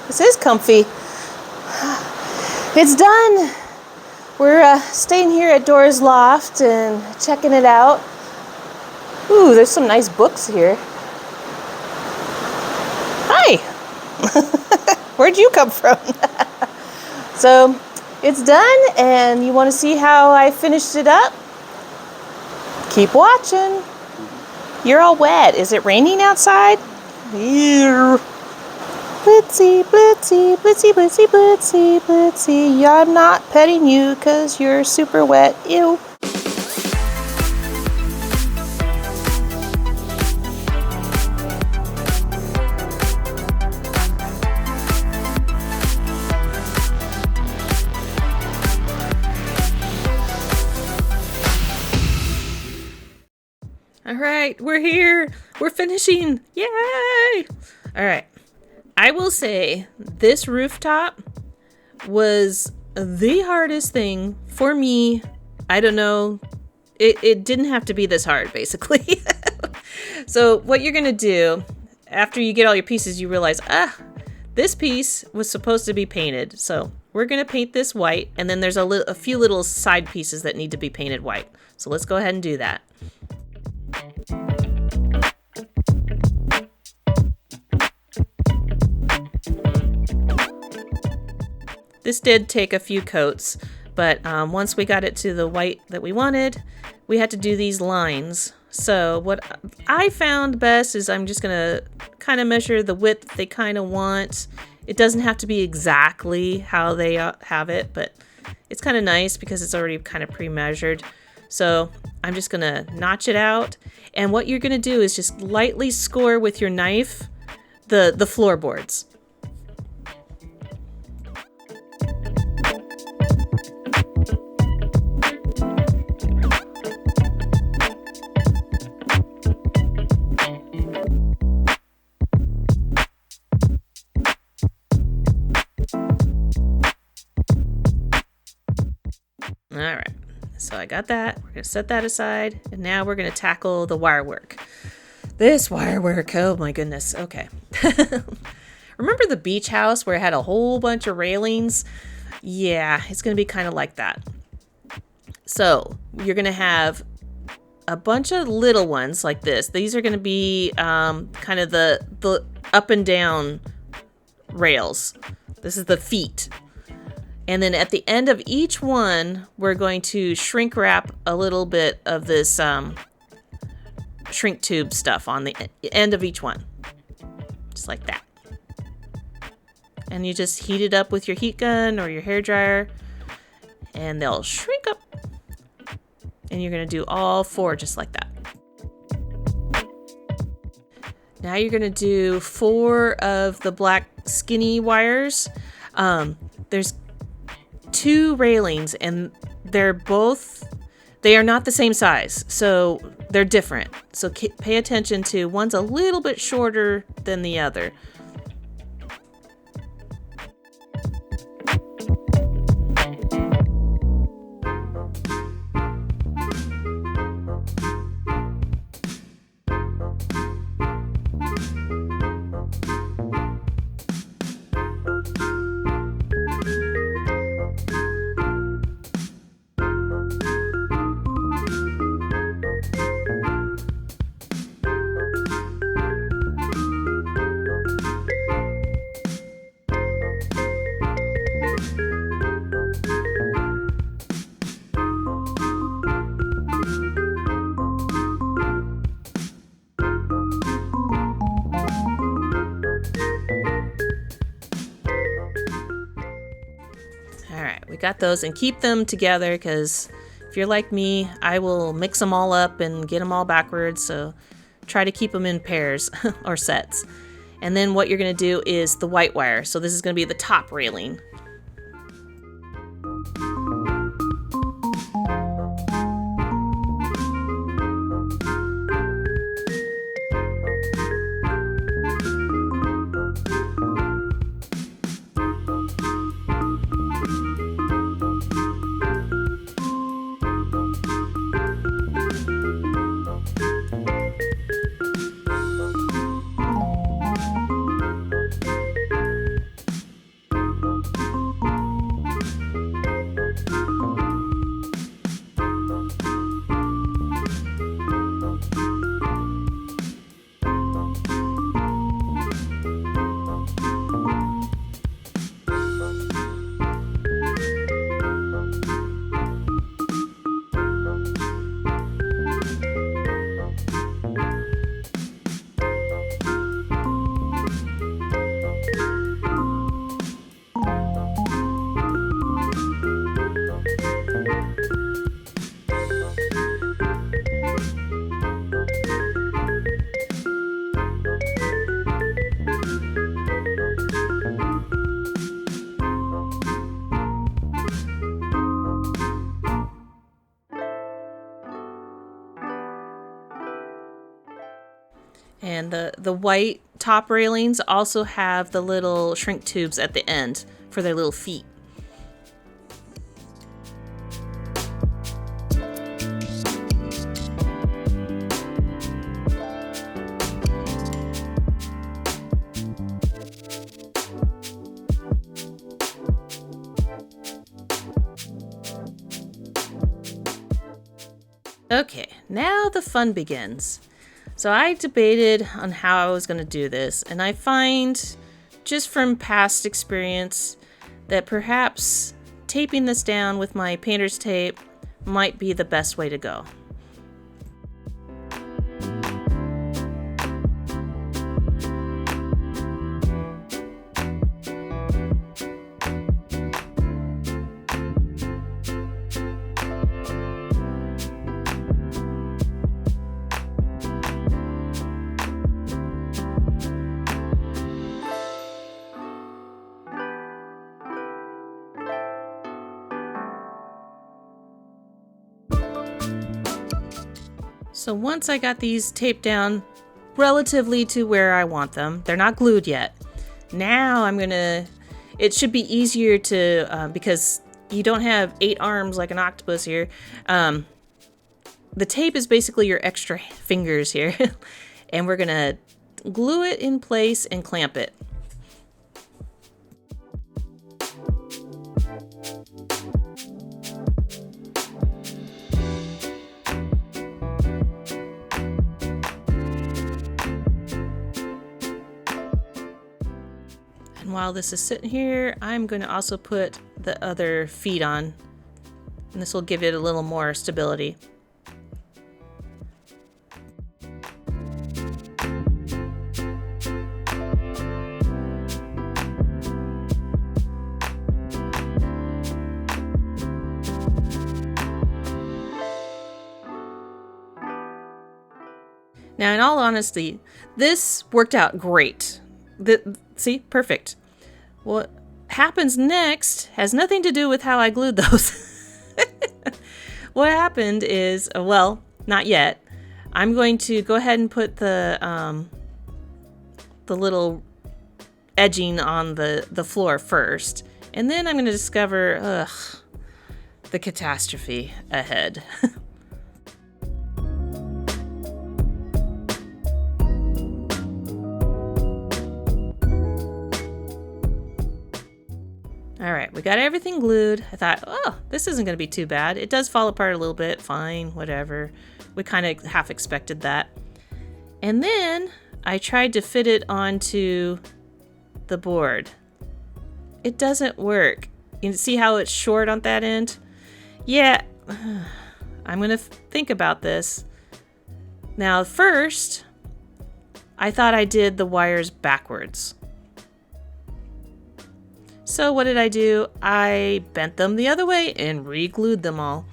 This is comfy. It's done. We're staying here at Dora's Loft and checking it out. Ooh, there's some nice books here. Hi. Where'd you come from? So it's done, and you want to see how I finished it up? Keep watching. You're all wet. Is it raining outside? Blitzy, blitzy, blitzy, blitzy, blitzy, blitzy. Yeah, I'm not petting you because you're super wet. Ew. All right, we're here. We're finishing. Yay! All right. I will say this rooftop was the hardest thing for me. I don't know. It didn't have to be this hard, basically. So what you're going to do after you get all your pieces, you realize, this piece was supposed to be painted. So we're going to paint this white. And then there's a few little side pieces that need to be painted white. So let's go ahead and do that. This did take a few coats, but once we got it to the white that we wanted, we had to do these lines. So what I found best is I'm just going to kind of measure the width they kind of want. It doesn't have to be exactly how they have it, but it's kind of nice because it's already kind of pre-measured. So I'm just going to notch it out. And what you're going to do is just lightly score with your knife the floorboards. All right, so I got that. We're gonna set that aside, and now we're gonna tackle the wire work. This wire work, oh my goodness. Okay. Remember the beach house where it had a whole bunch of railings? Yeah, it's gonna be kind of like that. So you're gonna have a bunch of little ones like this. These are gonna be kind of the up and down rails. This is the feet. And then at the end of each one, we're going to shrink wrap a little bit of this shrink tube stuff on the end of each one. Just like that. And you just heat it up with your heat gun or your hair dryer, and they'll shrink up. And you're going to do all 4 just like that. Now you're going to do 4 of the black skinny wires. There's 2 railings, and they are not the same size, so they're different. So pay attention to one's a little bit shorter than the other. We got those, and keep them together because if you're like me, I will mix them all up and get them all backwards. So try to keep them in pairs or sets. And then what you're going to do is the white wire. So this is going to be the top railing. the white top railings also have the little shrink tubes at the end for their little feet. Okay, now the fun begins. So I debated on how I was going to do this, and I find, just from past experience, that perhaps taping this down with my painter's tape might be the best way to go. So once I got these taped down relatively to where I want them, they're not glued yet. Now it should be easier to, because you don't have 8 arms like an octopus here. The tape is basically your extra fingers here. And we're gonna glue it in place and clamp it. And while this is sitting here, I'm going to also put the other feet on, and this will give it a little more stability. Now, in all honesty, this worked out great. See, perfect. What happens next has nothing to do with how I glued those. What happened is, well, not yet. I'm going to go ahead and put the little edging on the floor first, and then I'm going to discover the catastrophe ahead. All right, we got everything glued. I thought, oh, this isn't going to be too bad. It does fall apart a little bit. Fine, whatever. We kind of half expected that. And then I tried to fit it onto the board. It doesn't work. You see how it's short on that end? Yeah, I'm going to think about this. Now, first, I thought I did the wires backwards. So what did I do? I bent them the other way and re-glued them all.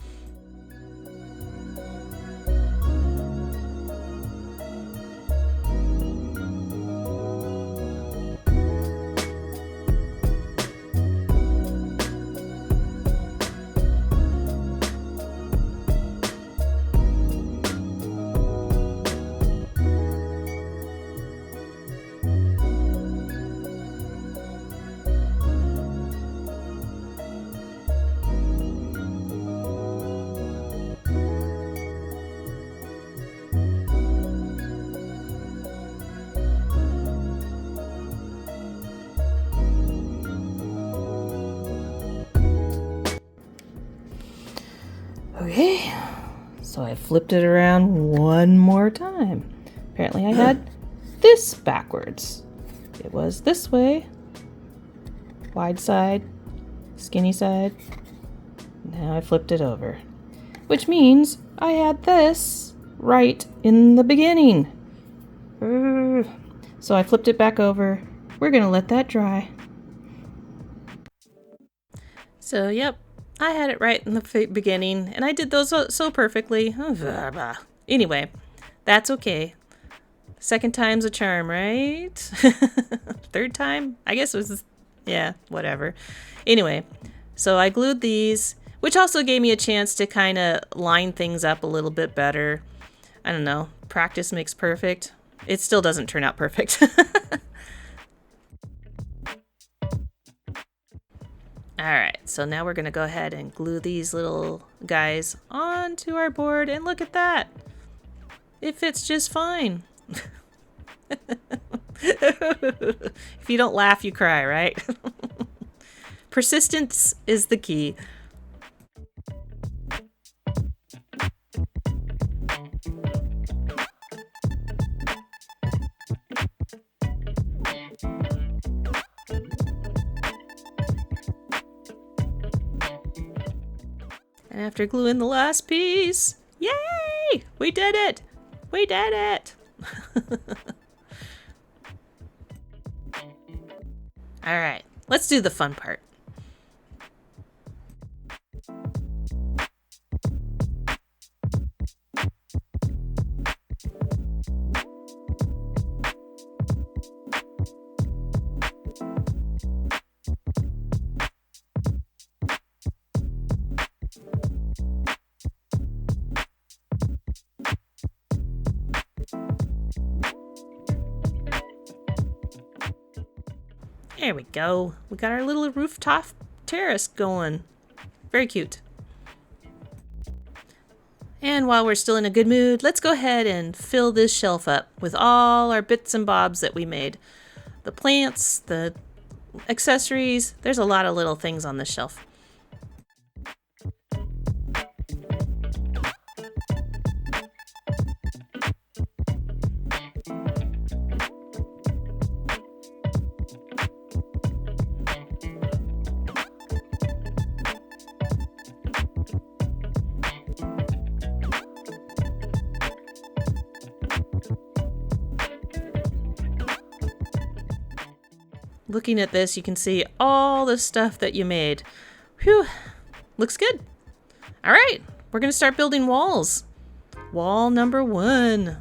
Okay, so I flipped it around one more time. Apparently I had this backwards. It was this way. Wide side, skinny side. Now I flipped it over. Which means I had this right in the beginning. So I flipped it back over. We're gonna let that dry. So, yep. I had it right in the beginning, and I did those so perfectly. Anyway, that's okay. Second time's a charm, right? Third time? I guess it was, yeah, whatever. Anyway, so I glued these, which also gave me a chance to kind of line things up a little bit better. I don't know, practice makes perfect. it still doesn't turn out perfect. Alright, so now we're going to go ahead and glue these little guys onto our board, and look at that! It fits just fine. If you don't laugh, you cry, right? Persistence is the key. And after gluing the last piece, yay! We did it! We did it! Alright, let's do the fun part. There we go. We got our little rooftop terrace going. Very cute. And while we're still in a good mood, let's go ahead and fill this shelf up with all our bits and bobs that we made. The plants, the accessories, there's a lot of little things on this shelf. Looking at this, you can see all the stuff that you made. Whew, looks good. All right, we're gonna start building walls. Wall number 1.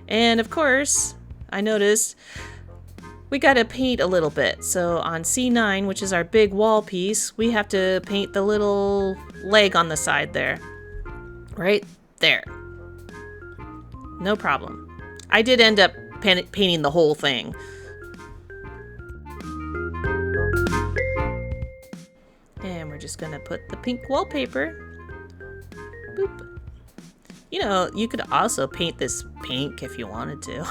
And of course, I noticed we gotta paint a little bit. So on C9, which is our big wall piece, we have to paint the little leg on the side there. Right there. No problem. I did end up painting the whole thing. And we're just gonna put the pink wallpaper. Boop. You know, you could also paint this pink if you wanted to.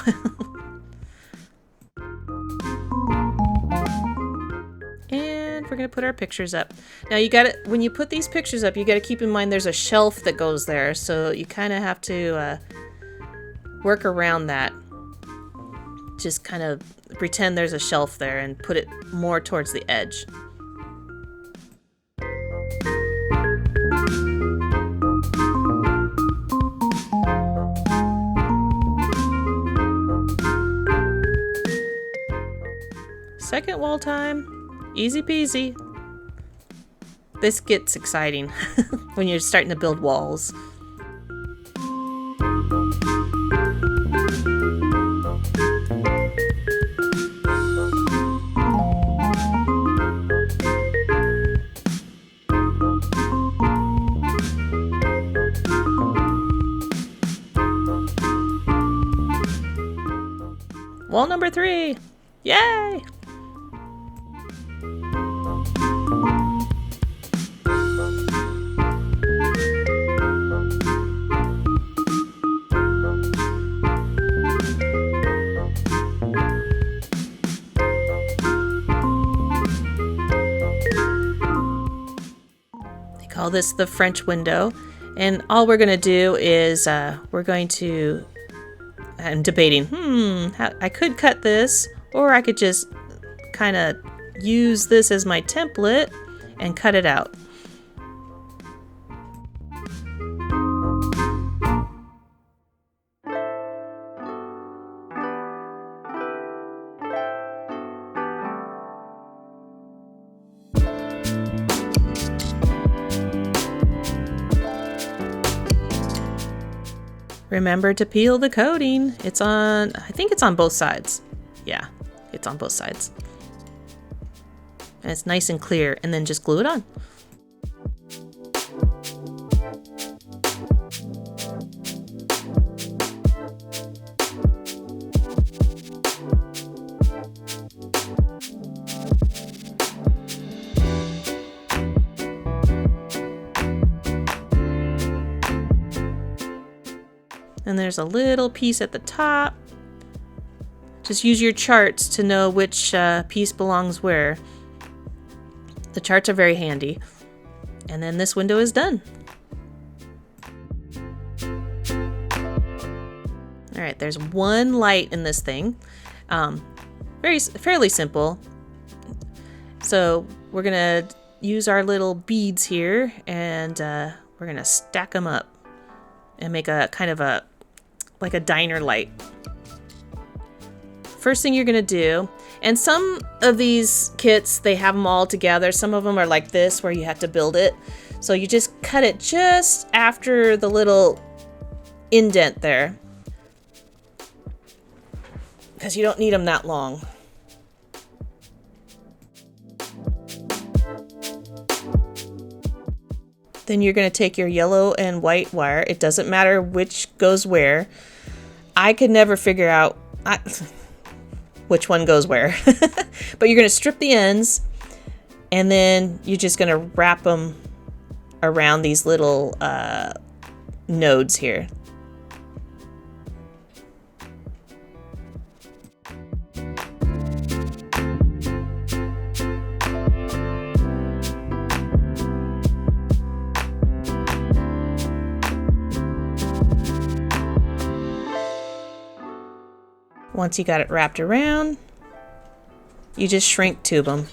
And we're gonna put our pictures up. Now you gotta, when you put these pictures up, you gotta keep in mind there's a shelf that goes there, so you kind of have to work around that. Just kind of pretend there's a shelf there and put it more towards the edge. Second wall time, easy peasy. This gets exciting when you're starting to build walls. Wall number 3, yay! Call this the French window, and all we're going to do is we're going to, I'm debating, I could cut this, or I could just kind of use this as my template and cut it out. Remember to peel the coating. It's on, I think it's on both sides. Yeah, it's on both sides. And it's nice and clear, and then just glue it on. then there's a little piece at the top. Just use your charts to know which piece belongs where. The charts are very handy. And then this window is done. All right, there's one light in this thing. Fairly simple. So we're gonna use our little beads here, and we're gonna stack them up and make a kind of like a diner light. First thing you're gonna do, and some of these kits, they have them all together. Some of them are like this, where you have to build it. So you just cut it just after the little indent there, because you don't need them that long. Then you're going to take your yellow and white wire. It doesn't matter which goes where. I could never figure out which one goes where. But you're going to strip the ends, and then you're just going to wrap them around these little nodes here. Once you got it wrapped around, you just shrink tube them.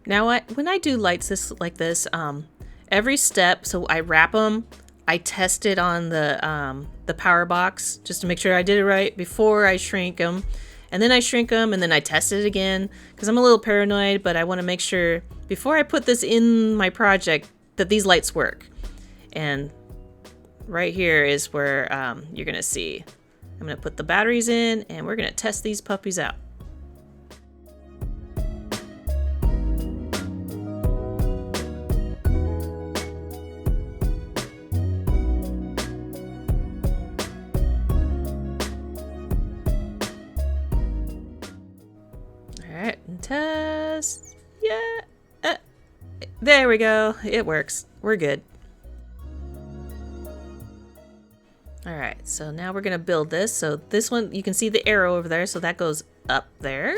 Now, when I do lights like this, every step, so I wrap them, I test it on the power box just to make sure I did it right before I shrink them, and then I shrink them, and then I test it again because I'm a little paranoid, but I want to make sure before I put this in my project that these lights work. And right here is where you're gonna see. I'm gonna put the batteries in, and we're gonna test these puppies out. Test. Yeah. There we go. It works. We're good. All right. So now we're going to build this. So this one, you can see the arrow over there. So that goes up there.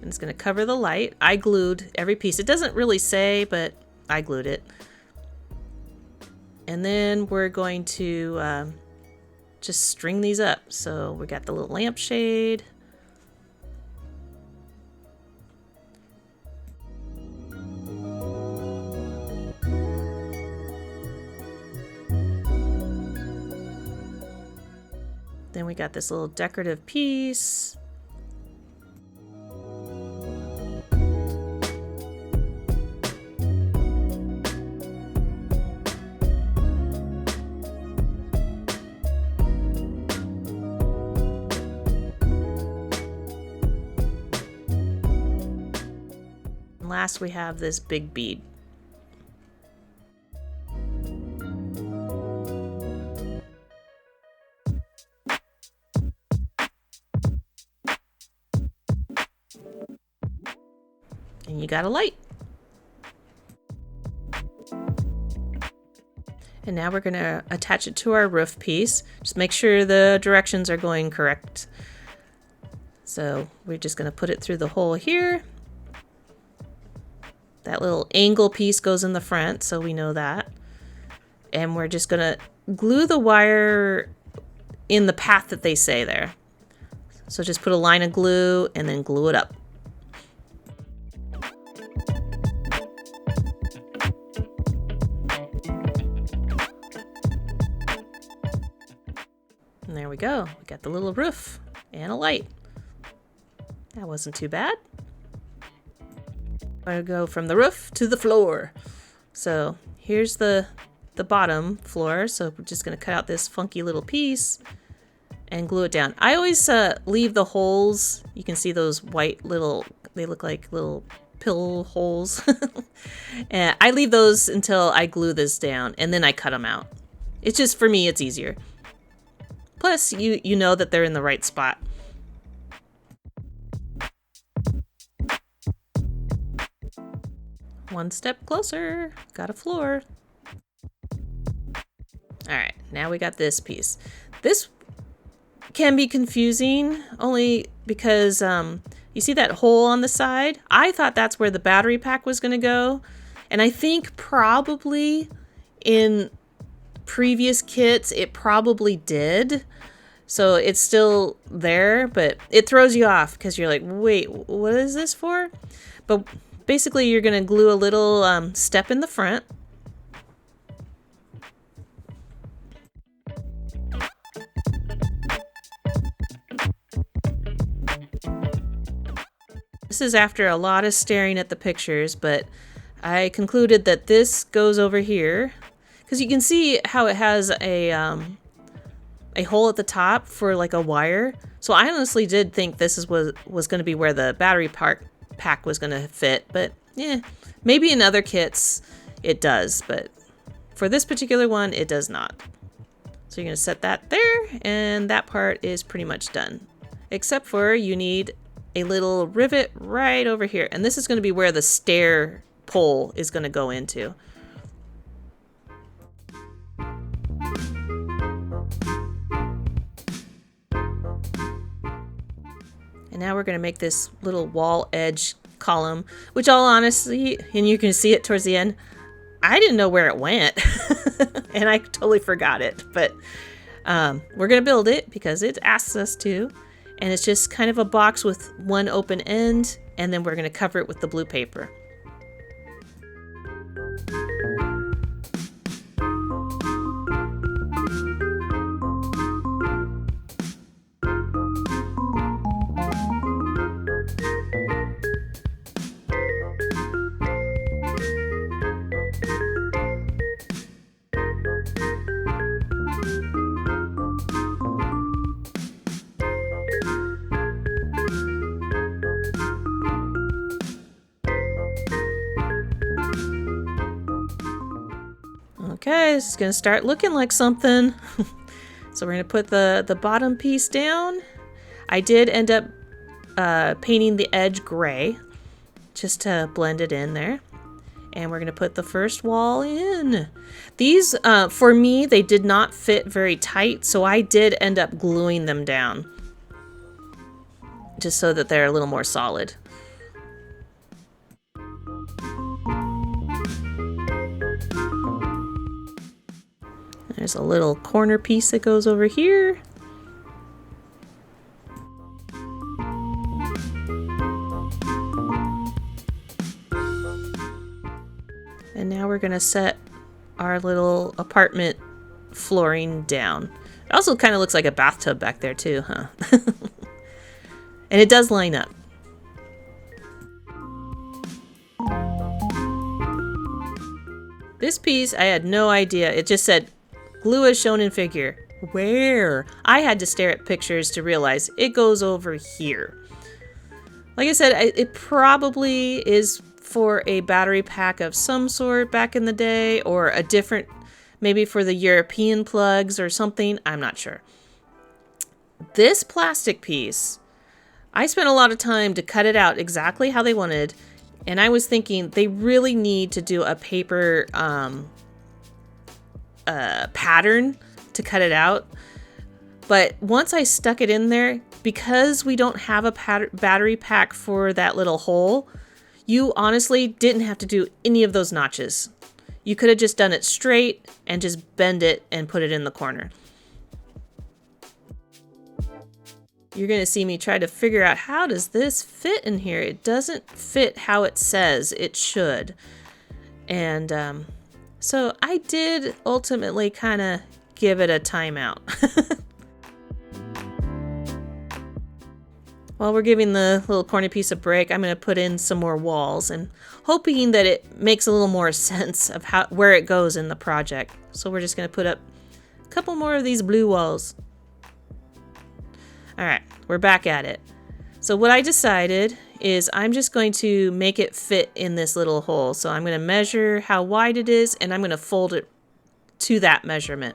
And it's going to cover the light. I glued every piece. It doesn't really say, but I glued it. And then we're going to just string these up. So we got the little lampshade. Then we got this little decorative piece. And last we have this big bead. And you got a light. And now we're going to attach it to our roof piece. Just make sure the directions are going correct. So we're just going to put it through the hole here. That little angle piece goes in the front, so we know that. And we're just going to glue the wire in the path that they say there. So just put a line of glue and then glue it up. And there we go. We got the little roof and a light. That wasn't too bad. I'm going to go from the roof to the floor. So here's the bottom floor. So we're just going to cut out this funky little piece and glue it down. I always leave the holes. You can see those white little, they look like little pill holes. And I leave those until I glue this down, and then I cut them out. It's just, for me, it's easier. Plus, you know that they're in the right spot. One step closer. Got a floor. Alright, now we got this piece. This can be confusing only because you see that hole on the side? I thought that's where the battery pack was going to go. And I think probably in previous kits it probably did. So it's still there, but it throws you off because you're like, wait, what is this for? But basically you're going to glue a little step in the front. This is after a lot of staring at the pictures, but I concluded that this goes over here because you can see how it has a hole at the top for like a wire. So I honestly did think this was going to be where the battery pack was going to fit, but yeah, maybe in other kits it does, but for this particular one it does not. So you're going to set that there, and that part is pretty much done, except for you need a little rivet right over here, and this is going to be where the stair pole is going to go into. And now we're going to make this little wall edge column, which all honestly, and you can see it towards the end, I didn't know where it went. And I totally forgot it, but we're going to build it because it asks us to. And it's just kind of a box with one open end, and then we're going to cover it with the blue paper. Okay, this is going to start looking like something. So we're going to put the bottom piece down. I did end up painting the edge gray just to blend it in there. And we're going to put the first wall in. These, for me, they did not fit very tight, so I did end up gluing them down just so that they're a little more solid. There's a little corner piece that goes over here. And now we're going to set our little apartment flooring down. It also kind of looks like a bathtub back there too, huh? And it does line up. This piece, I had no idea. It just said, glue as shown in figure. Where? I had to stare at pictures to realize it goes over here. Like I said, it probably is for a battery pack of some sort back in the day, or a different, maybe for the European plugs or something. I'm not sure. This plastic piece, I spent a lot of time to cut it out exactly how they wanted, and I was thinking they really need to do a paper pattern to cut it out. But once I stuck it in there, because we don't have a battery pack for that little hole, you honestly didn't have to do any of those notches. You could have just done it straight and just bend it and put it in the corner. You're going to see me try to figure out, how does this fit in here? It doesn't fit how it says it should. And so I did ultimately kind of give it a timeout. While we're giving the little corner piece a break, I'm going to put in some more walls and hoping that it makes a little more sense of where it goes in the project. So we're just going to put up a couple more of these blue walls. All right, we're back at it. So what I decided is I'm just going to make it fit in this little hole. So I'm going to measure how wide it is, and I'm going to fold it to that measurement.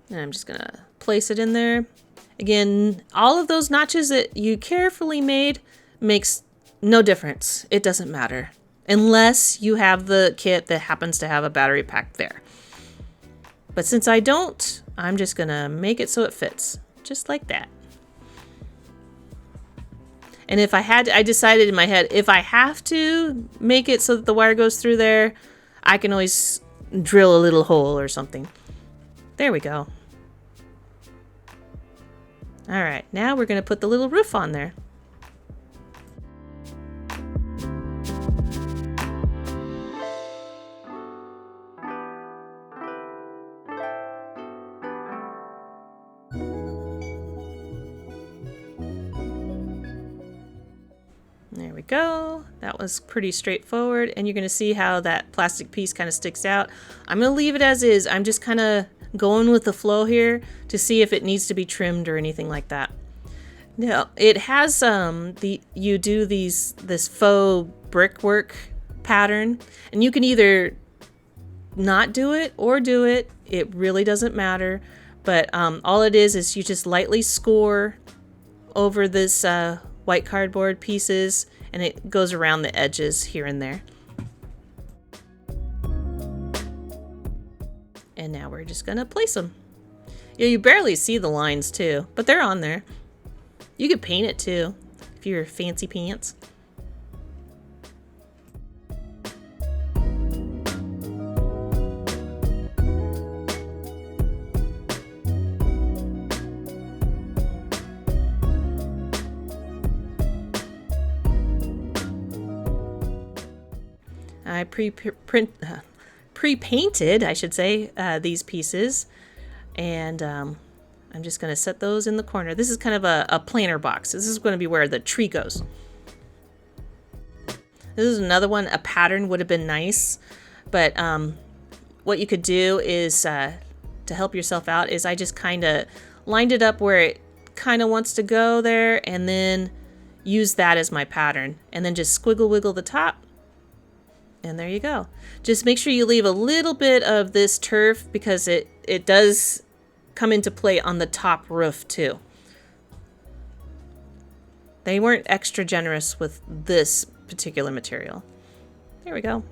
And I'm just gonna place it in there. Again, all of those notches that you carefully made makes no difference. It doesn't matter. Unless you have the kit that happens to have a battery pack there. But since I don't, I'm just gonna make it so it fits. Just like that. And if I had to, I decided in my head, if I have to make it so that the wire goes through there, I can always drill a little hole or something. There we go. All right, now we're going to put the little roof on there. There we go. That was pretty straightforward, and you're going to see how that plastic piece kind of sticks out. I'm going to leave it as is. I'm just kind of going with the flow here to see if it needs to be trimmed or anything like that. Now it has you do this faux brickwork pattern, and you can either not do it or do it. It really doesn't matter. But all it is you just lightly score over this white cardboard pieces, and it goes around the edges here and there. And now we're just gonna place them. Yeah, you barely see the lines too, but they're on there. You could paint it too, if you're fancy pants. I pre-painted, I should say, these pieces, and I'm just going to set those in the corner. This is kind of a planter box. This is going to be where the tree goes. This is another one. A pattern would have been nice, but what you could do is to help yourself out is I just kind of lined it up where it kind of wants to go there, and then use that as my pattern, and then just squiggle wiggle the top. And there you go. Just make sure you leave a little bit of this turf because it does come into play on the top roof too. They weren't extra generous with this particular material. There we go.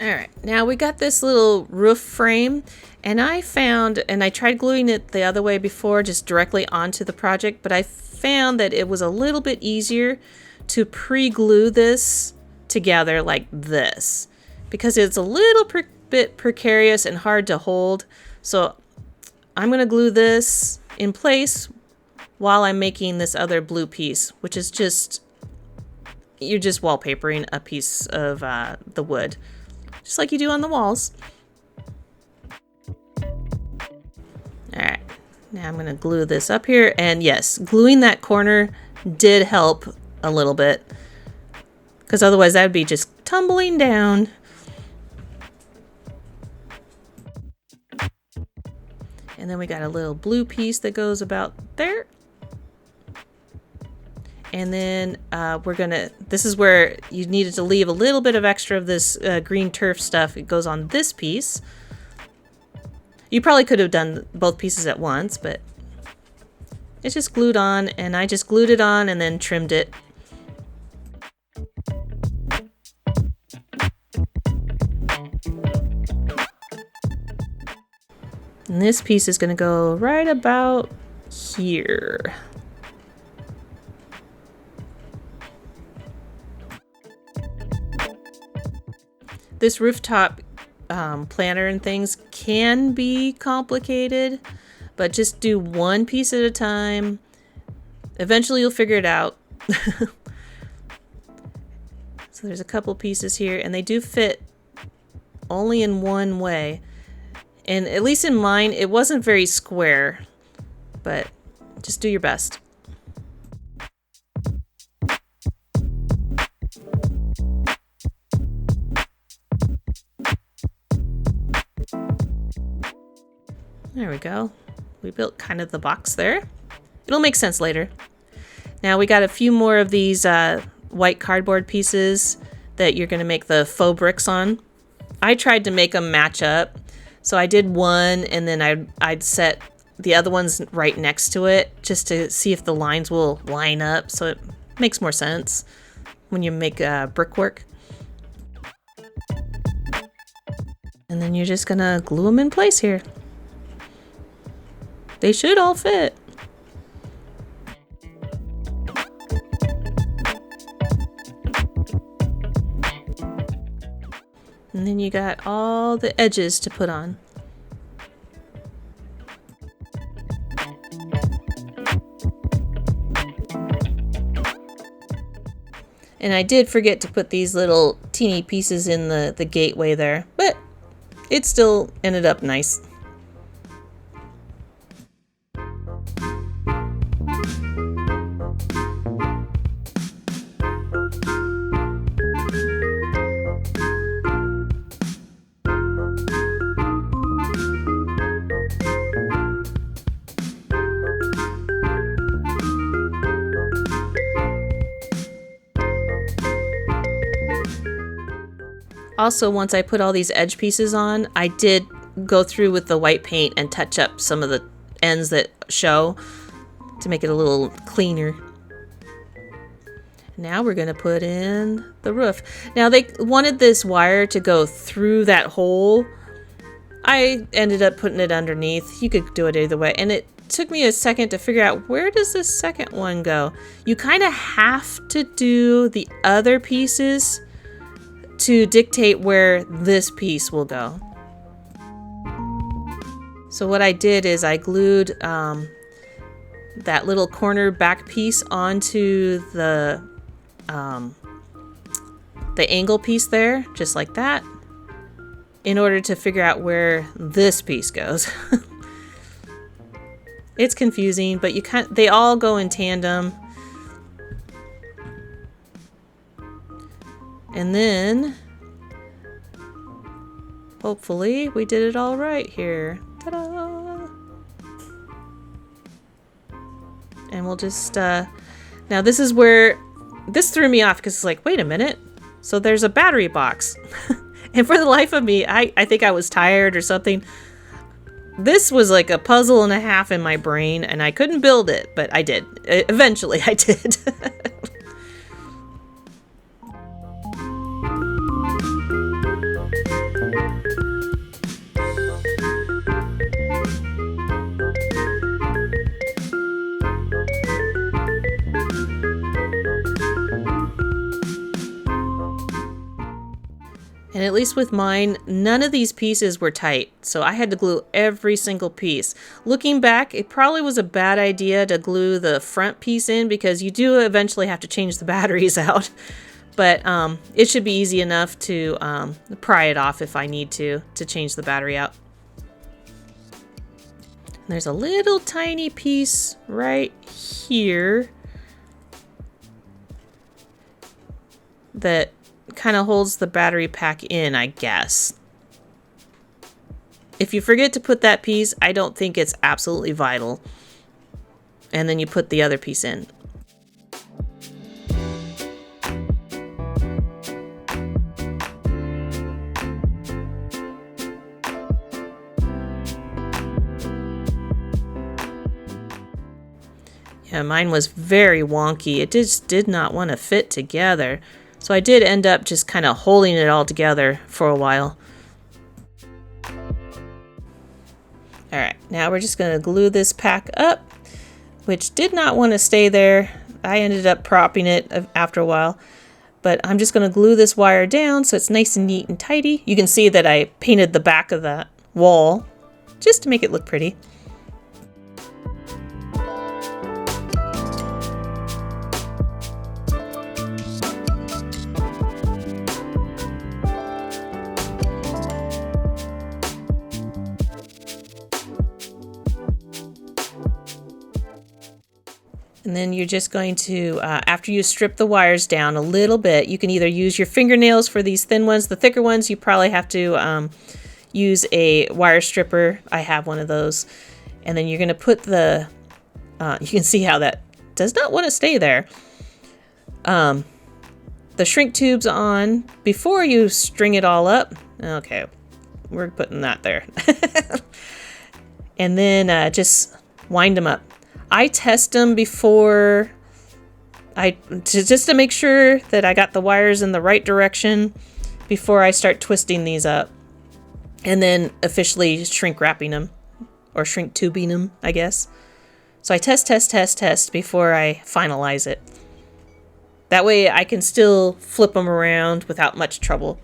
All right, now we got this little roof frame, and I found, and I tried gluing it the other way before, just directly onto the project, but I found that it was a little bit easier to pre-glue this together like this because it's a little bit precarious and hard to hold. So I'm going to glue this in place while I'm making this other blue piece, which is just, you're just wallpapering a piece of the wood, just like you do on the walls. All right. Now I'm going to glue this up here, and yes, gluing that corner did help a little bit because otherwise that would be just tumbling down. And then we got a little blue piece that goes about there. And then this is where you needed to leave a little bit of extra of this green turf stuff. It goes on this piece. You probably could have done both pieces at once, but it's just glued on, and I just glued it on and then trimmed it. And this piece is going to go right about here. This rooftop planner and things can be complicated, but just do one piece at a time. Eventually you'll figure it out. So there's a couple pieces here, and they do fit only in one way. And at least in mine, it wasn't very square, but just do your best. There we go. We built kind of the box there. It'll make sense later. Now we got a few more of these white cardboard pieces that you're going to make the faux bricks on. I tried to make them match up. So I did one, and then I'd set the other ones right next to it just to see if the lines will line up, so it makes more sense when you make brickwork. And then you're just gonna glue them in place here. They should all fit. And then you got all the edges to put on. And I did forget to put these little teeny pieces in the gateway there, but it still ended up nice. Also, once I put all these edge pieces on, I did go through with the white paint and touch up some of the ends that show to make it a little cleaner. Now we're going to put in the roof. Now they wanted this wire to go through that hole. I ended up putting it underneath. You could do it either way. And it took me a second to figure out, where does this second one go? You kind of have to do the other pieces to dictate where this piece will go. So what I did is I glued that little corner back piece onto the angle piece there, just like that, in order to figure out where this piece goes. It's confusing, but they all go in tandem. And then, hopefully, we did it all right here. Ta-da! And we'll just, now this is where, this threw me off because it's like, wait a minute. So there's a battery box. And for the life of me, I think I was tired or something. This was like a puzzle and a half in my brain, and I couldn't build it, but I did. Eventually, I did. And at least with mine, none of these pieces were tight, so I had to glue every single piece. Looking back, it probably was a bad idea to glue the front piece in because you do eventually have to change the batteries out. But it should be easy enough to pry it off if I need to change the battery out. And there's a little tiny piece right here that kind of holds the battery pack in, I guess. If you forget to put that piece, I don't think it's absolutely vital. And then you put the other piece in. Yeah, mine was very wonky. It just did not want to fit together. So I did end up just kind of holding it all together for a while. Alright, now we're just going to glue this pack up, which did not want to stay there. I ended up propping it after a while. But I'm just going to glue this wire down so it's nice and neat and tidy. You can see that I painted the back of that wall just to make it look pretty. And then you're just going to, after you strip the wires down a little bit, you can either use your fingernails for these thin ones. The thicker ones, you probably have to use a wire stripper. I have one of those. And then you're going to put the, you can see how that does not want to stay there. The shrink tubes on before you string it all up. Okay, we're putting that there. And then just wind them up. I test them before just to make sure that I got the wires in the right direction before I start twisting these up. And then officially shrink wrapping them, or shrink tubing them, I guess. So I test before I finalize it. That way I can still flip them around without much trouble.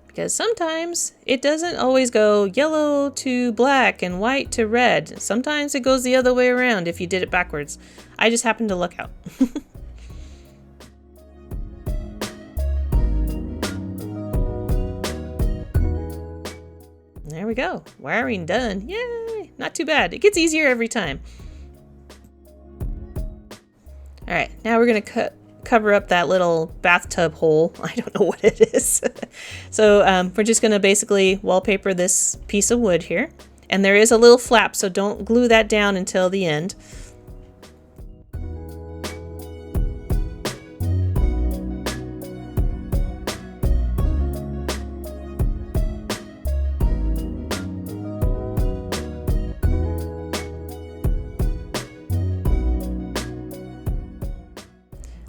Because sometimes it doesn't always go yellow to black and white to red. Sometimes it goes the other way around if you did it backwards. I just happened to look out. There we go. Wiring done. Yay! Not too bad. It gets easier every time. All right, now we're going to cover up that little bathtub hole. I don't know what it is. So we're just going to basically wallpaper this piece of wood here. And there is a little flap, so don't glue that down until the end.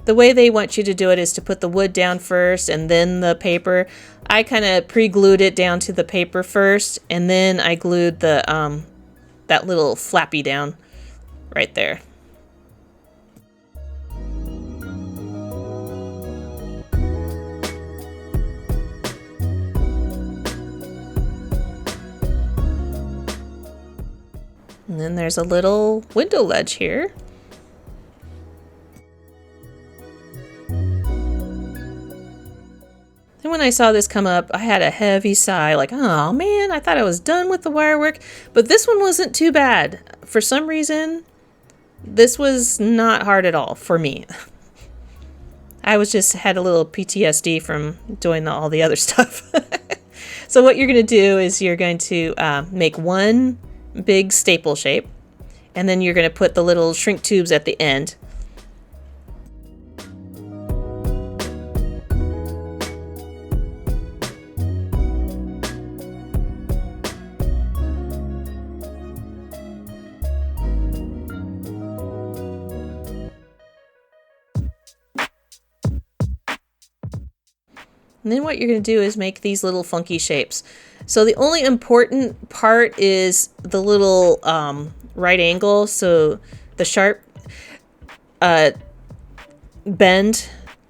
The way they want you to do it is to put the wood down first and then the paper. I kind of pre-glued it down to the paper first, and then I glued the that little flappy down right there. And then there's a little window ledge here. And when I saw this come up, I had a heavy sigh, like, oh man, I thought I was done with the wire work. But this one wasn't too bad. For some reason, this was not hard at all for me. I was just had a little PTSD from doing all the other stuff. So what you're going to do is you're going to make one big staple shape, and then you're going to put the little shrink tubes at the end. And then what you're going to do is make these little funky shapes. So the only important part is the little right angle. So the sharp bend.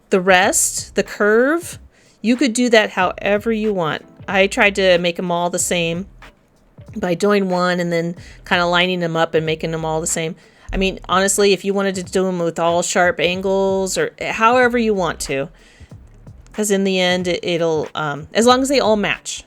The rest, the curve, you could do that however you want. I tried to make them all the same by doing one and then kind of lining them up and making them all the same. I mean, honestly, if you wanted to do them with all sharp angles or however you want to. Because in the end, it'll, as long as they all match.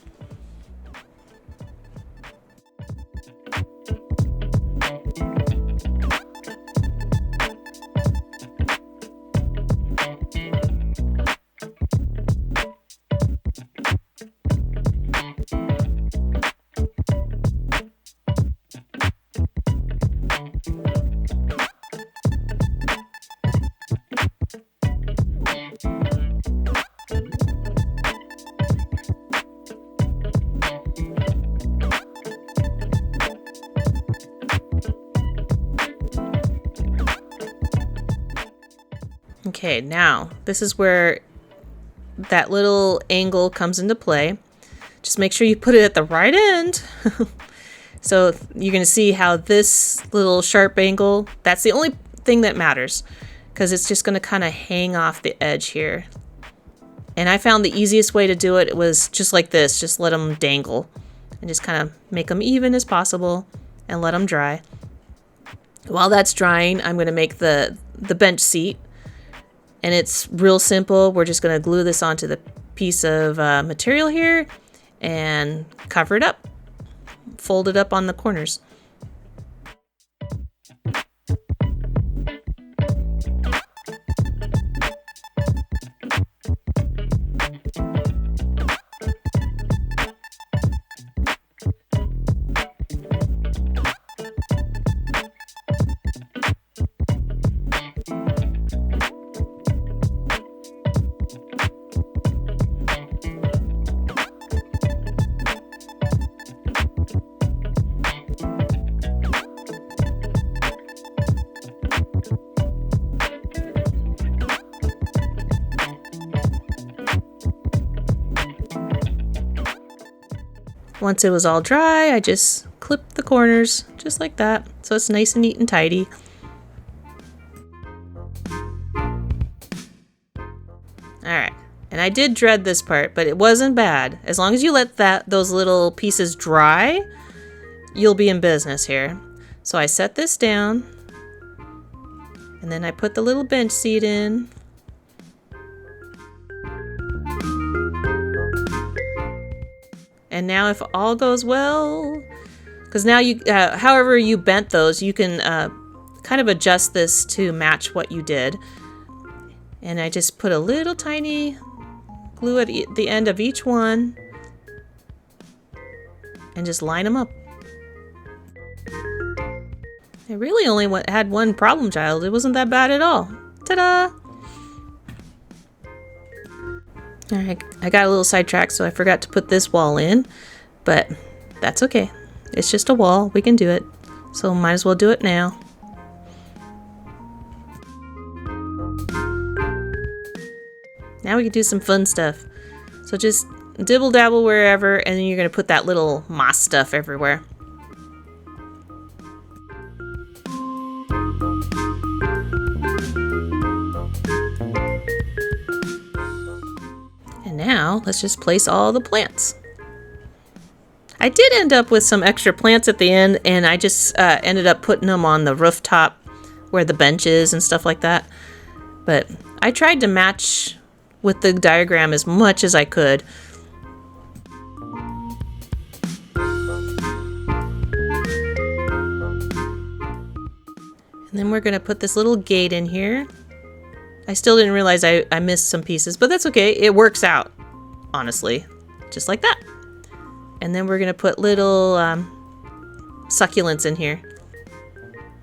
Okay, now this is where that little angle comes into play. Just make sure you put it at the right end. So you're going to see how this little sharp angle, that's the only thing that matters, because it's just going to kind of hang off the edge here. And I found the easiest way to do it was just like this, just let them dangle and just kind of make them even as possible and let them dry. While that's drying, I'm going to make the bench seat. And it's real simple. We're just going to glue this onto the piece of material here and cover it up. Fold it up on the corners. Once it was all dry, I just clipped the corners just like that, so it's nice and neat and tidy. Alright, and I did dread this part, but it wasn't bad. As long as you let those little pieces dry, you'll be in business here. So I set this down, and then I put the little bench seat in. And now if all goes well, because now you, however you bent those, you can kind of adjust this to match what you did. And I just put a little tiny glue at the end of each one and just line them up. I really only had one problem child. It wasn't that bad at all. Ta-da! Alright, I got a little sidetracked, so I forgot to put this wall in, but that's okay. It's just a wall. We can do it. So might as well do it now. Now we can do some fun stuff. So just dibble dabble wherever, and then you're going to put that little moss stuff everywhere. And now let's just place all the plants. I did end up with some extra plants at the end, and I just ended up putting them on the rooftop where the bench is and stuff like that. But I tried to match with the diagram as much as I could. And then we're going to put this little gate in here. I still didn't realize I missed some pieces, but that's okay. It works out, honestly. Just like that. And then we're going to put little succulents in here.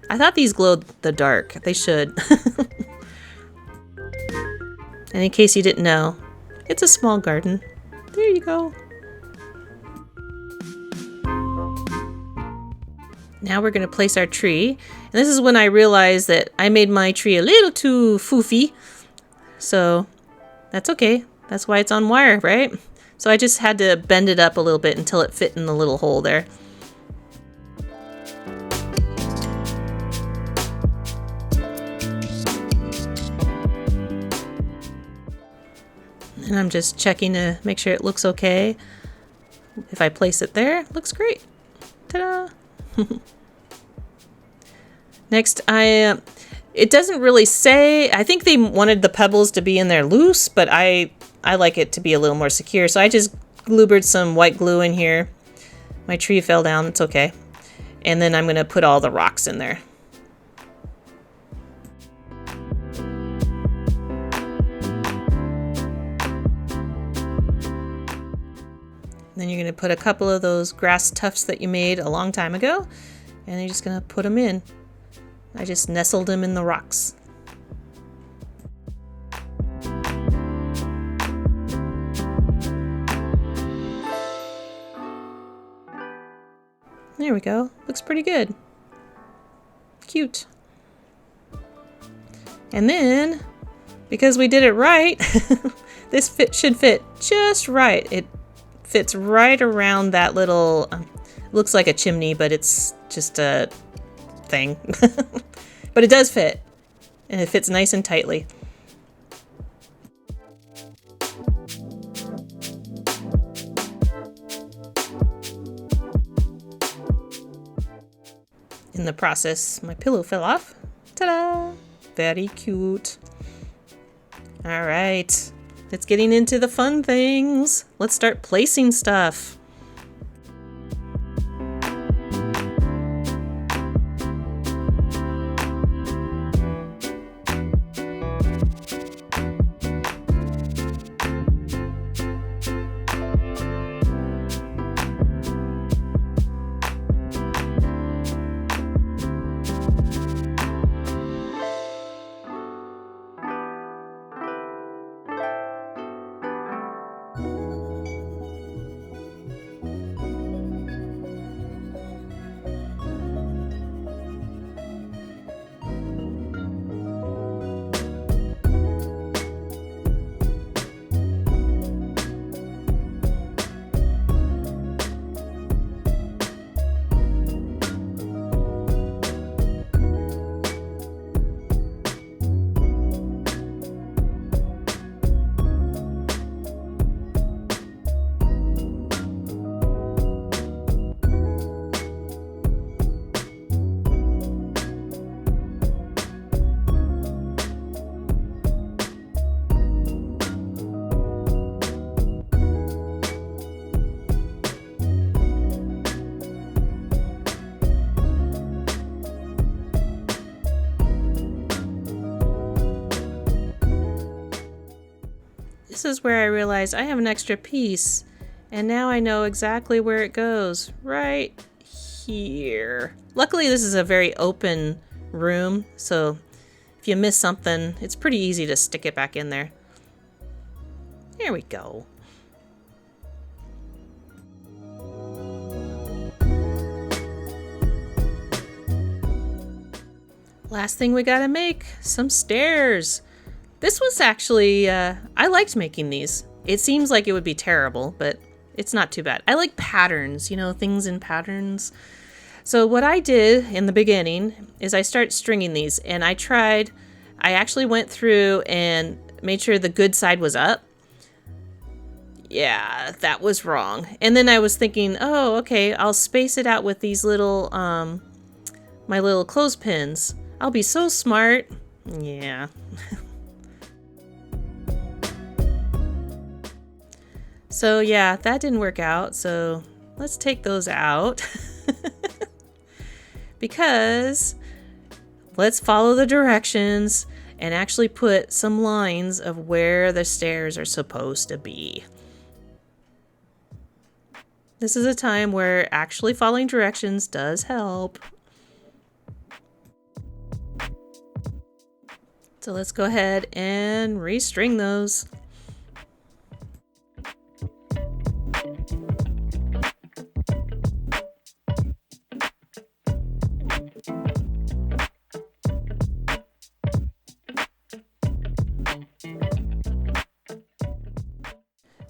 I thought these glowed the dark. They should. And in case you didn't know, it's a small garden. There you go. Now we're going to place our tree. And this is when I realized that I made my tree a little too foofy. So that's okay. That's why it's on wire, right? So I just had to bend it up a little bit until it fit in the little hole there. And I'm just checking to make sure it looks okay. If I place it there, it looks great. Ta-da! Next, it doesn't really say, I think they wanted the pebbles to be in there loose, but I like it to be a little more secure. So I just gluebered some white glue in here. My tree fell down, it's okay. And then I'm gonna put all the rocks in there. Then you're going to put a couple of those grass tufts that you made a long time ago, and you're just going to put them in. I just nestled them in the rocks. There we go. Looks pretty good. Cute. And then, because we did it right, this should fit just right. It fits right around that little, looks like a chimney, but it's just a thing. But it does fit, and it fits nice and tightly. In the process, my pillow fell off. Ta-da! Very cute. All right. It's getting into the fun things. Let's start placing stuff. this is where I realized I have an extra piece, and now I know exactly where it goes. Right here. Luckily, this is a very open room, so if you miss something, it's pretty easy to stick it back in there. There we go. Last thing we gotta make, some stairs. This was actually, I liked making these. It seems like it would be terrible, but it's not too bad. I like patterns, you know, things in patterns. So what I did in the beginning is I started stringing these, and I actually went through and made sure the good side was up. Yeah, that was wrong. And then I was thinking, oh, okay, I'll space it out with these little, my little clothespins. I'll be so smart. Yeah. So yeah, that didn't work out. So let's take those out. Because let's follow the directions and actually put some lines of where the stairs are supposed to be. This is a time where actually following directions does help. So let's go ahead and restring those.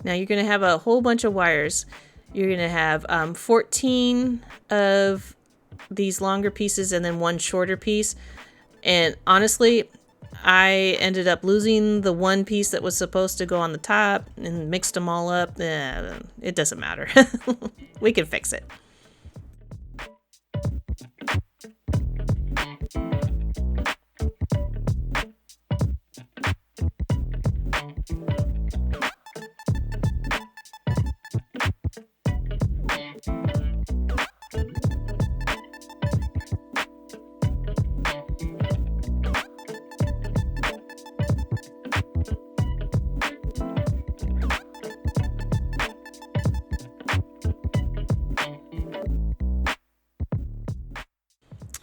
Now you're going to have a whole bunch of wires. You're going to have 14 of these longer pieces and then one shorter piece. And honestly, I ended up losing the one piece that was supposed to go on the top and mixed them all up. It doesn't matter. We can fix it.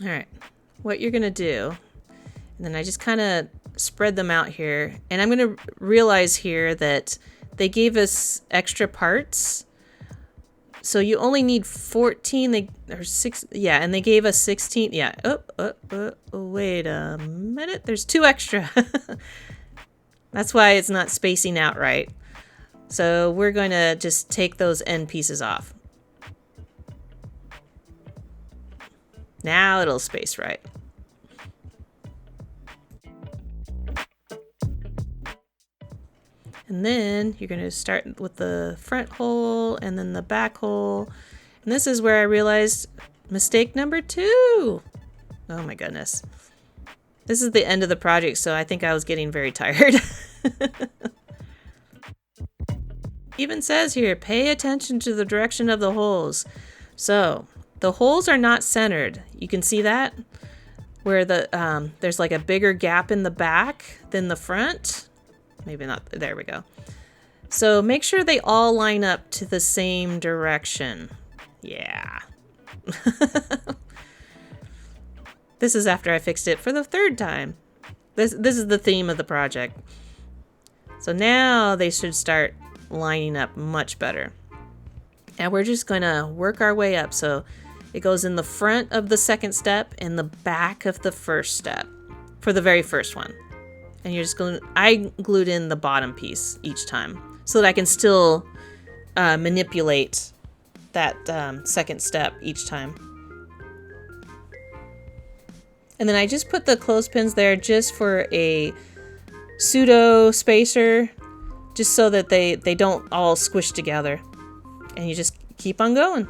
All right, what you're gonna do, and then I just kind of spread them out here, and I'm gonna realize here that they gave us extra parts, so you only need 14. Or 6, yeah, and they gave us 16. Yeah. Wait a minute. There's 2 extra. That's why it's not spacing out right. So we're going to just take those end pieces off. Now it'll space right. And then you're going to start with the front hole and then the back hole. And this is where I realized mistake number 2. Oh my goodness. This is the end of the project, so I think I was getting very tired. Even says here, pay attention to the direction of the holes. So the holes are not centered. You can see that where the there's like a bigger gap in the back than the front. Maybe not. There we go. So make sure they all line up to the same direction. Yeah. This is after I fixed it for the 3rd time. This is the theme of the project. So now they should start lining up much better. And we're just going to work our way up. So it goes in the front of the 2nd step and the back of the 1st step for the very first one. And you're just going, I glued in the bottom piece each time so that I can still manipulate that 2nd step each time. And then I just put the clothespins there just for a pseudo spacer, just so that they don't all squish together. And you just keep on going.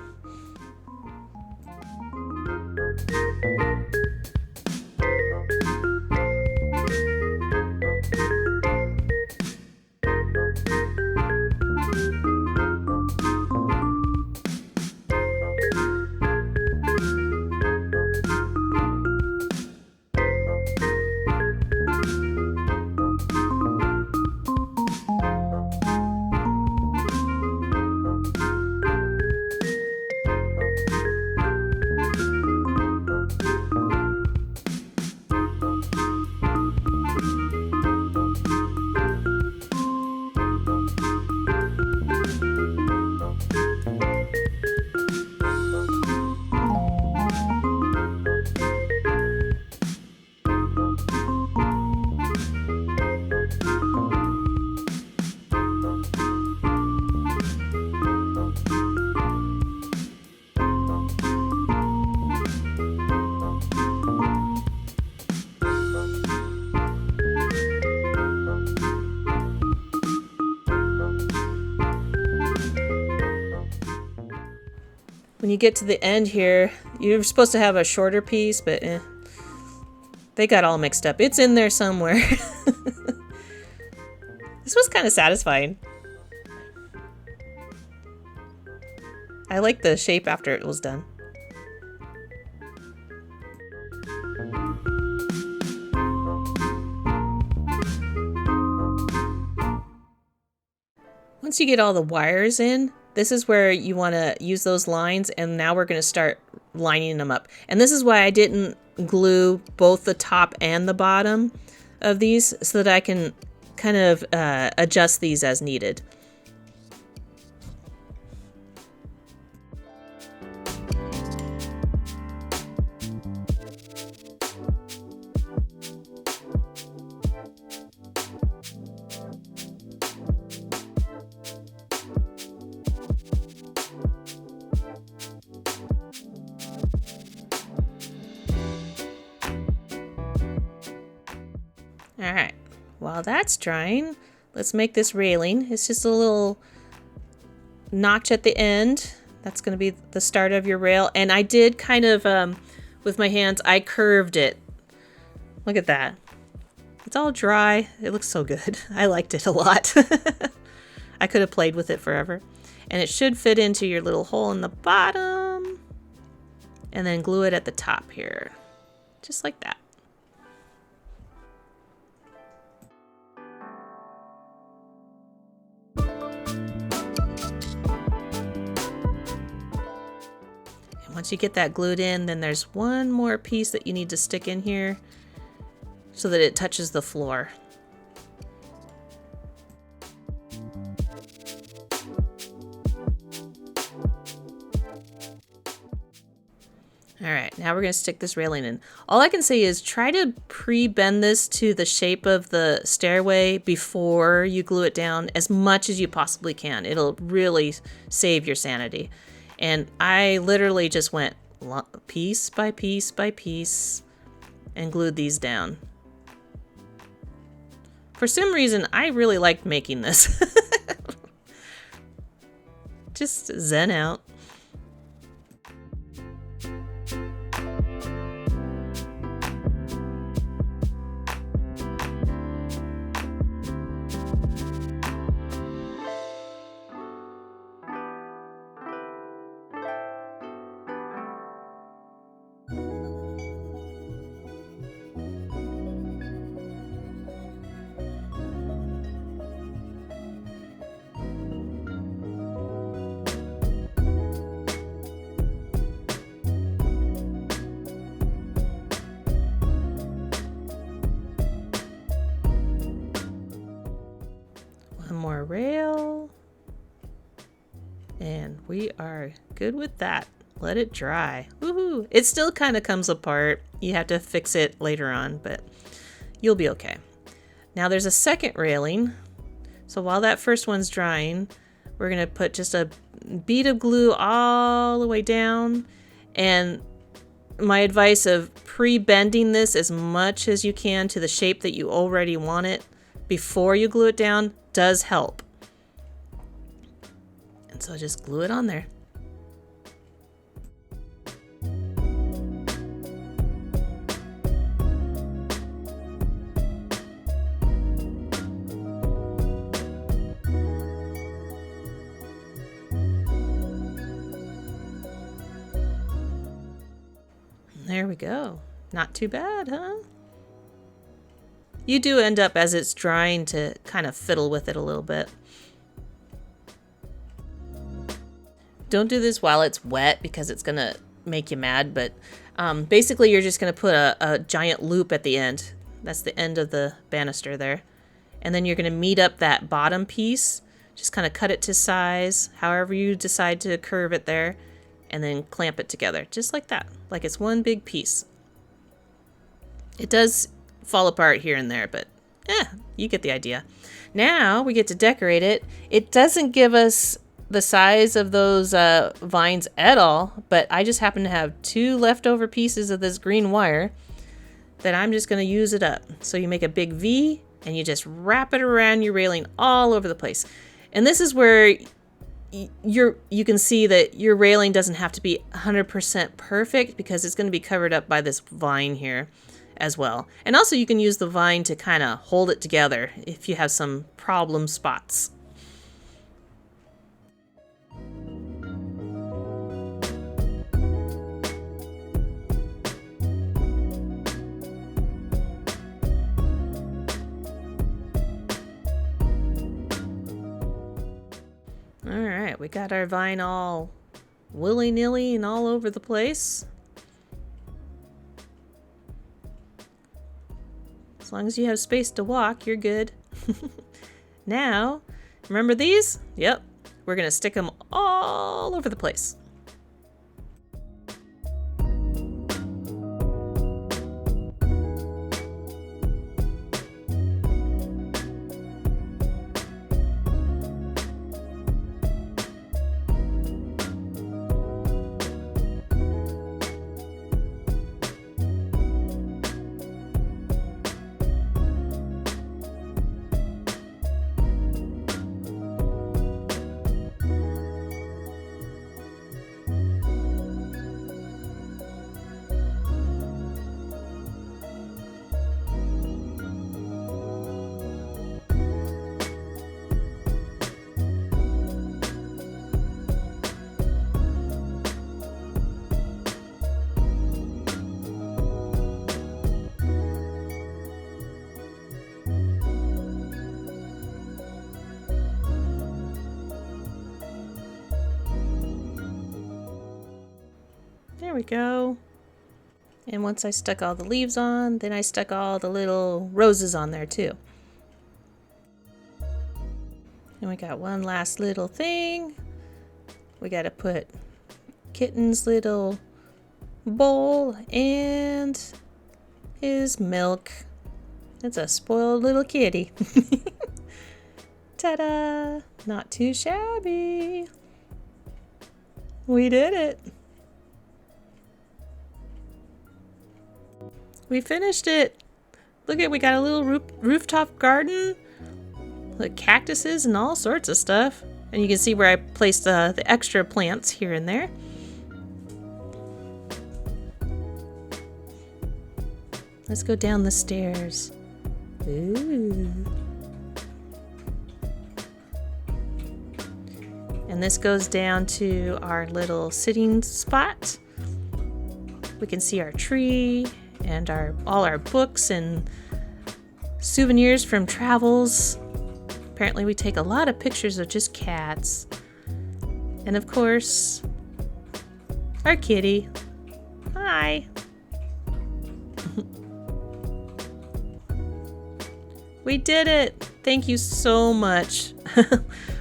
when you get to the end here, you're supposed to have a shorter piece, but they got all mixed up. It's in there somewhere. This was kind of satisfying. I like the shape after it was done. Once you get all the wires in, this is where you want to use those lines, and now we're going to start lining them up. And this is why I didn't glue both the top and the bottom of these, so that I can kind of adjust these as needed. Alright, while that's drying, let's make this railing. It's just a little notch at the end. That's going to be the start of your rail. And I did kind of, with my hands, I curved it. Look at that. It's all dry. It looks so good. I liked it a lot. I could have played with it forever. And it should fit into your little hole in the bottom. And then glue it at the top here. Just like that. Once you get that glued in, then there's one more piece that you need to stick in here so that it touches the floor. All right, now we're going to stick this railing in. All I can say is try to pre-bend this to the shape of the stairway before you glue it down as much as you possibly can. It'll really save your sanity. And I literally just went piece by piece by piece and glued these down. For some reason, I really liked making this. Just zen out. More rail, and we are good with that. Let it dry. Woohoo! It still kind of comes apart. You have to fix it later on, but you'll be okay. Now there's a second railing, so while that first one's drying, we're gonna put just a bead of glue all the way down. And my advice of pre-bending this as much as you can to the shape that you already want it before you glue it down does help. And so just glue it on there. There we go. Not too bad, huh? You do end up, as it's drying, to kind of fiddle with it a little bit. Don't do this while it's wet because it's going to make you mad, but basically you're just going to put a giant loop at the end. That's the end of the banister there. And then you're going to meet up that bottom piece. Just kind of cut it to size, however you decide to curve it there, and then clamp it together, just like that, like it's one big piece. It does fall apart here and there, but you get the idea. Now we get to decorate it. It doesn't give us the size of those vines at all, but I just happen to have 2 leftover pieces of this green wire that I'm just going to use it up. So you make a big V and you just wrap it around your railing all over the place. And this is where you can see that your railing doesn't have to be 100% perfect because it's going to be covered up by this vine here as well. And also you can use the vine to kind of hold it together if you have some problem spots. Alright, we got our vine all willy-nilly and all over the place. As long as you have space to walk, you're good. Now, remember these? Yep, we're gonna stick them all over the place. There we go. And once I stuck all the leaves on, then I stuck all the little roses on there too. And we got one last little thing. We got to put Kitten's little bowl and his milk. It's a spoiled little kitty. Ta-da! Not too shabby. We did it. We finished it. Look at, we got a little rooftop garden. Like cactuses and all sorts of stuff. And you can see where I placed the extra plants here and there. Let's go down the stairs. Ooh. And this goes down to our little sitting spot. We can see our tree and all our books and souvenirs from travels. Apparently we take a lot of pictures of just cats. And of course, our kitty. Hi. We did it. Thank you so much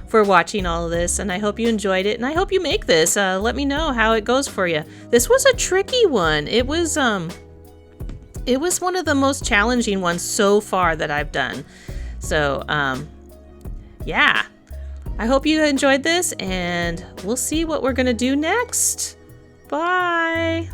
for watching all of this, and I hope you enjoyed it, and I hope you make this. Let me know how it goes for you. This was a tricky one. It was one of the most challenging ones so far that I've done. So, yeah. I hope you enjoyed this, and we'll see what we're gonna do next. Bye!